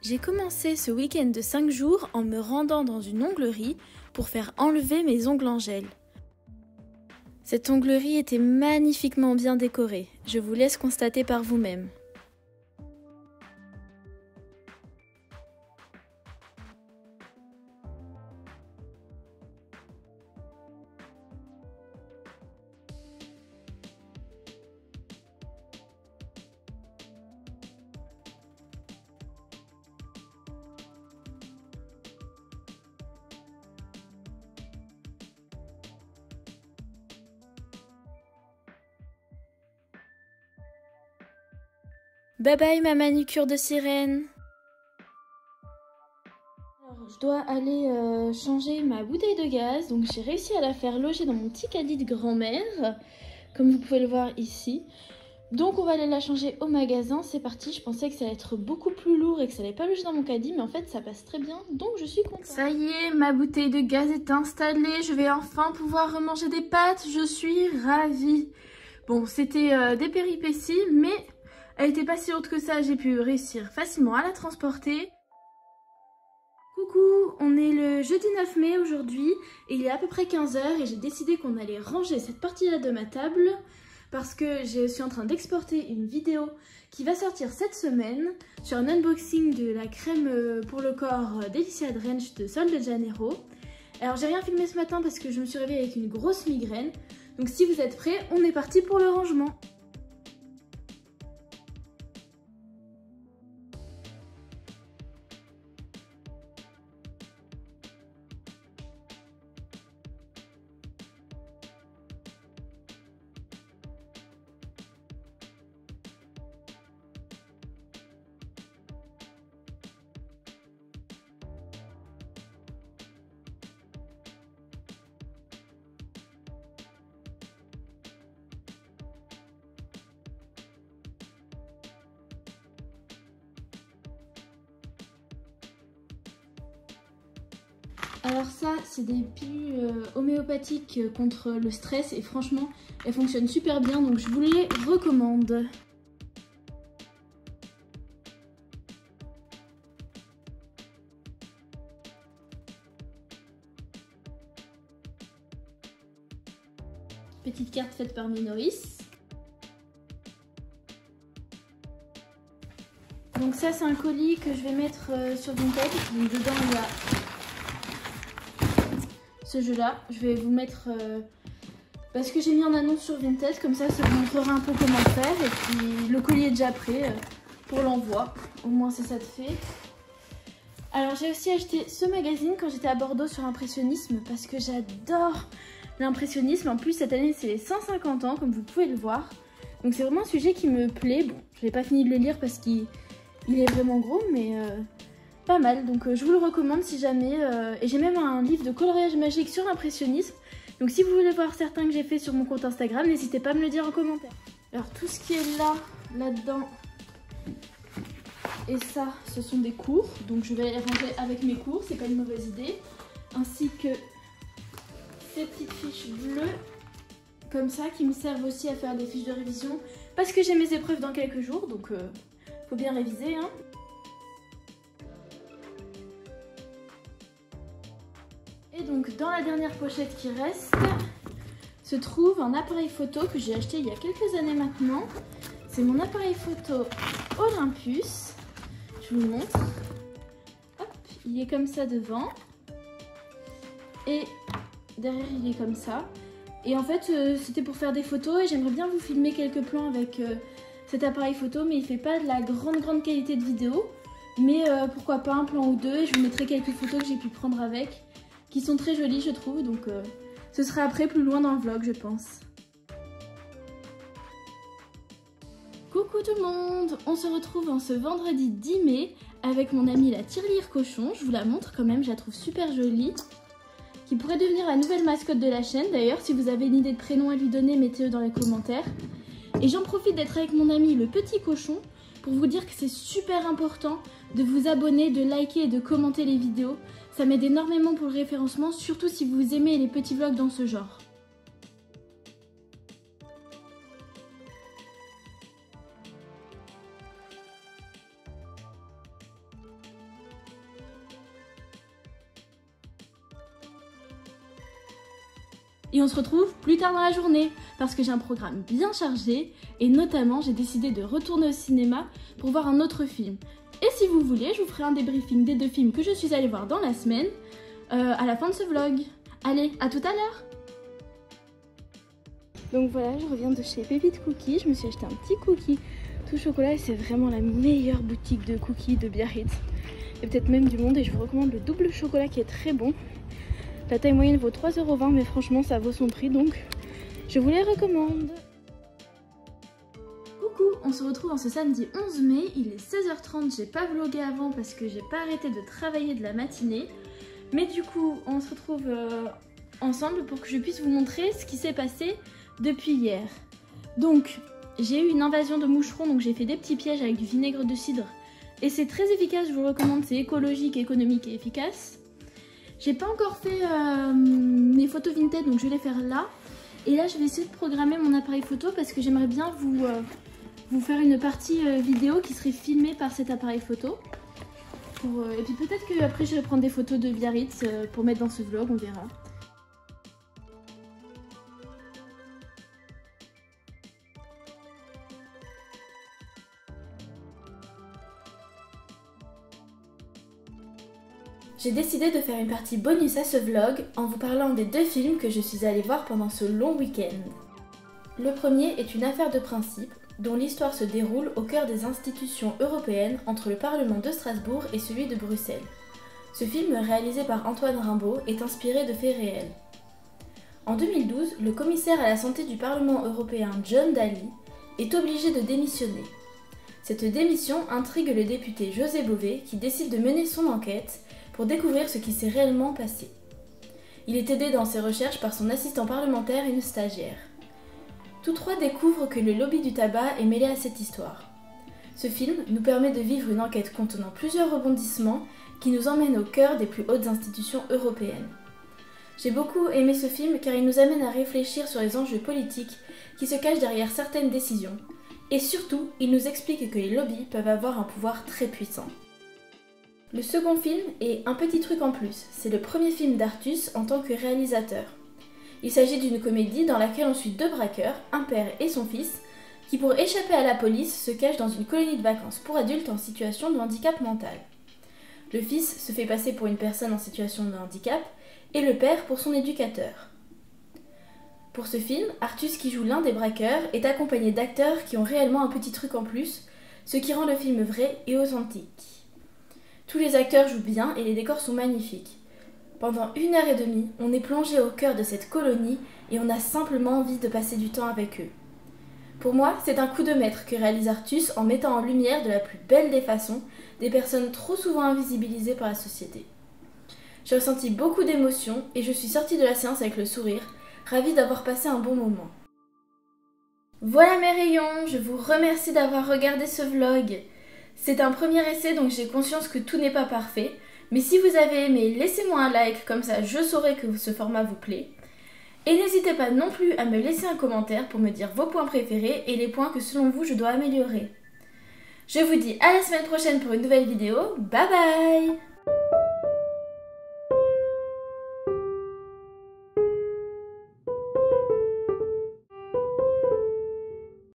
J'ai commencé ce week-end de 5 jours en me rendant dans une onglerie pour faire enlever mes ongles en gel. Cette onglerie était magnifiquement bien décorée, je vous laisse constater par vous-même. Bye bye ma manucure de sirène. Alors, je dois aller changer ma bouteille de gaz, donc j'ai réussi à la faire loger dans mon petit caddie de grand-mère, comme vous pouvez le voir ici. Donc on va aller la changer au magasin, c'est parti. Je pensais que ça allait être beaucoup plus lourd et que ça allait pas loger dans mon caddie, mais en fait ça passe très bien, donc je suis contente. Ça y est, ma bouteille de gaz est installée, je vais enfin pouvoir remanger des pâtes, je suis ravie. Bon, c'était des péripéties, mais elle était pas si lourde que ça, j'ai pu réussir facilement à la transporter. Coucou, on est le jeudi 9 mai aujourd'hui et il est à peu près 15 h et j'ai décidé qu'on allait ranger cette partie-là de ma table parce que je suis en train d'exporter une vidéo qui va sortir cette semaine sur un unboxing de la crème pour le corps Delicia Drench de Sol de Janeiro. Alors j'ai rien filmé ce matin parce que je me suis réveillée avec une grosse migraine, donc si vous êtes prêts, on est parti pour le rangement. Alors ça, c'est des pilules homéopathiques contre le stress et franchement, elles fonctionnent super bien, donc je vous les recommande. Petite carte faite par Minoris. Donc ça, c'est un colis que je vais mettre sur Vinted. Donc dedans, il y a ce jeu là, je vais vous mettre parce que j'ai mis en annonce sur Vinted, comme ça vous montrera un peu comment faire et puis le colis est déjà prêt pour l'envoi, au moins ça de fait. Alors j'ai aussi acheté ce magazine quand j'étais à Bordeaux sur l'impressionnisme parce que j'adore l'impressionnisme. En plus cette année c'est les 150 ans comme vous pouvez le voir, donc c'est vraiment un sujet qui me plaît. Bon, je n'ai pas fini de le lire parce qu'il est vraiment gros, mais pas mal, donc je vous le recommande si jamais. Et j'ai même un livre de coloriage magique sur l'impressionnisme. Donc si vous voulez voir certains que j'ai fait sur mon compte Instagram, n'hésitez pas à me le dire en commentaire. Alors tout ce qui est là-dedans, et ça, ce sont des cours. Donc je vais les ranger avec mes cours, c'est pas une mauvaise idée. Ainsi que ces petites fiches bleues, comme ça, qui me servent aussi à faire des fiches de révision. Parce que j'ai mes épreuves dans quelques jours, donc faut bien réviser, hein. Et donc dans la dernière pochette qui reste se trouve un appareil photo que j'ai acheté il y a quelques années maintenant. C'est mon appareil photo Olympus. Je vous le montre. Hop, il est comme ça devant. Et derrière il est comme ça. Et en fait c'était pour faire des photos et j'aimerais bien vous filmer quelques plans avec cet appareil photo. Mais il fait pas de la grande qualité de vidéo. Mais pourquoi pas un plan ou deux. Et je vous mettrai quelques photos que j'ai pu prendre avec, qui sont très jolies je trouve, donc ce sera après plus loin dans le vlog je pense. Coucou tout le monde, on se retrouve en ce vendredi 10 mai avec mon amie la tirelire cochon. Je vous la montre quand même, je la trouve super jolie, qui pourrait devenir la nouvelle mascotte de la chaîne. D'ailleurs si vous avez une idée de prénom à lui donner, mettez-le dans les commentaires. Et j'en profite d'être avec mon ami le petit cochon pour vous dire que c'est super important de vous abonner, de liker et de commenter les vidéos. Ça m'aide énormément pour le référencement, surtout si vous aimez les petits vlogs dans ce genre. Et on se retrouve plus tard dans la journée parce que j'ai un programme bien chargé et notamment j'ai décidé de retourner au cinéma pour voir un autre film. Et si vous voulez, je vous ferai un débriefing des 2 films que je suis allée voir dans la semaine à la fin de ce vlog. Allez, à tout à l'heure! Donc voilà, je reviens de chez Pépite Cookies. Je me suis acheté un petit cookie tout chocolat et c'est vraiment la meilleure boutique de cookies de Biarritz. Et peut-être même du monde, et je vous recommande le double chocolat qui est très bon. La taille moyenne vaut 3,20 € mais franchement ça vaut son prix donc je vous les recommande. Coucou, on se retrouve en ce samedi 11 mai, il est 16h30, j'ai pas vlogué avant parce que j'ai pas arrêté de travailler de la matinée. Mais du coup on se retrouve ensemble pour que je puisse vous montrer ce qui s'est passé depuis hier. Donc j'ai eu une invasion de moucherons, donc j'ai fait des petits pièges avec du vinaigre de cidre. Et c'est très efficace, je vous le recommande, c'est écologique, économique et efficace. J'ai pas encore fait mes photos vintage, donc je vais les faire là. Et là, je vais essayer de programmer mon appareil photo parce que j'aimerais bien vous faire une partie vidéo qui serait filmée par cet appareil photo. Et puis peut-être qu'après, je vais prendre des photos de Biarritz pour mettre dans ce vlog, on verra. J'ai décidé de faire une partie bonus à ce vlog en vous parlant des 2 films que je suis allée voir pendant ce long week-end. Le premier est une affaire de principe dont l'histoire se déroule au cœur des institutions européennes entre le Parlement de Strasbourg et celui de Bruxelles. Ce film, réalisé par Antoine Rimbaud, est inspiré de faits réels. En 2012, le commissaire à la santé du Parlement européen John Dalli est obligé de démissionner. Cette démission intrigue le député José Bové qui décide de mener son enquête pour découvrir ce qui s'est réellement passé. Il est aidé dans ses recherches par son assistant parlementaire et une stagiaire. Tous 3 découvrent que le lobby du tabac est mêlé à cette histoire. Ce film nous permet de vivre une enquête contenant plusieurs rebondissements qui nous emmènent au cœur des plus hautes institutions européennes. J'ai beaucoup aimé ce film car il nous amène à réfléchir sur les enjeux politiques qui se cachent derrière certaines décisions. Et surtout, il nous explique que les lobbies peuvent avoir un pouvoir très puissant. Le second film est Un petit truc en plus. C'est le premier film d'Artus en tant que réalisateur. Il s'agit d'une comédie dans laquelle on suit 2 braqueurs, un père et son fils, qui pour échapper à la police se cachent dans une colonie de vacances pour adultes en situation de handicap mental. Le fils se fait passer pour une personne en situation de handicap et le père pour son éducateur. Pour ce film, Artus, qui joue l'un des braqueurs, est accompagné d'acteurs qui ont réellement un petit truc en plus, ce qui rend le film vrai et authentique. Tous les acteurs jouent bien et les décors sont magnifiques. Pendant 1h30, on est plongé au cœur de cette colonie et on a simplement envie de passer du temps avec eux. Pour moi, c'est un coup de maître que réalise Artus en mettant en lumière de la plus belle des façons des personnes trop souvent invisibilisées par la société. J'ai ressenti beaucoup d'émotions et je suis sortie de la séance avec le sourire, ravie d'avoir passé un bon moment. Voilà mes rayons, je vous remercie d'avoir regardé ce vlog. C'est un premier essai donc j'ai conscience que tout n'est pas parfait, mais si vous avez aimé, laissez-moi un like, comme ça je saurai que ce format vous plaît. Et n'hésitez pas non plus à me laisser un commentaire pour me dire vos points préférés et les points que selon vous je dois améliorer. Je vous dis à la semaine prochaine pour une nouvelle vidéo, bye bye!